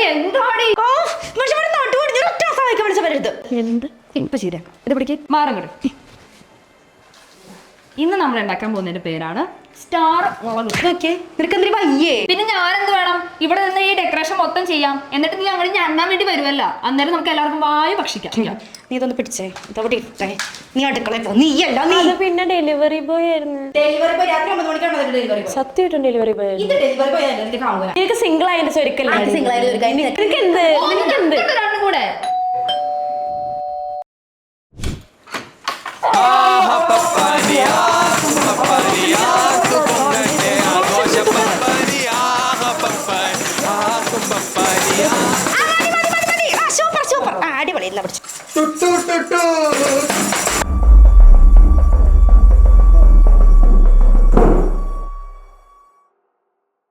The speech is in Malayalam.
എന്താടി എന്ത് ഇപ്പൊ ശരിയാക്കാം ഇത് പിടിക്ക് മാറങ്ങട്. ഇന്ന് നമ്മൾ ഉണ്ടാക്കാൻ പോകുന്നതിന്റെ പേരാണ് സ്റ്റാർ മുളക്. നിനക്കെന്തിരി വയ്യേ? പിന്നെ ഞാനെന്ത് വേണം? ഇവിടെ നിന്ന് ഈ ഡെക്കറേഷൻ മൊത്തം ചെയ്യാം, എന്നിട്ട് നീ അങ്ങനെ ഞണ്ണാൻ വേണ്ടി വരുമല്ല, അന്നേരം നമുക്ക് എല്ലാവർക്കും വായി ഭക്ഷിക്കാം. നീ ഇതൊന്ന് പിടിച്ചേ, ഇതവിടെ ഇട്ടേ. നീ അടുക്കളയിൽ പോ. നീയല്ല നീ. പിന്നെ ഡെലിവറി ബോയ് ആയിരുന്നു. ഡെലിവറി ബോയ് രാത്രി 9 മണിക്കാണ് ഡെലിവറി ബോയ്. സത്യമായിട്ടും ഡെലിവറി ബോയ് ഇത് ഡെലിവറി ബോയ് ആയിരുന്നു. എനിക്ക് കാണുക. എനിക്ക് സിംഗിൾ ആയതിന്റെ ചൊരിക്കല്ലേ? സിംഗിൾ ആയിട്ട് ഒരു കാര്യം. നിനക്കെന്ത് രണ്ടും കൂടെ സൂപ്പർ സൂപ്പർ. അടിപൊളി. എല്ലാം പിടിച്ചു.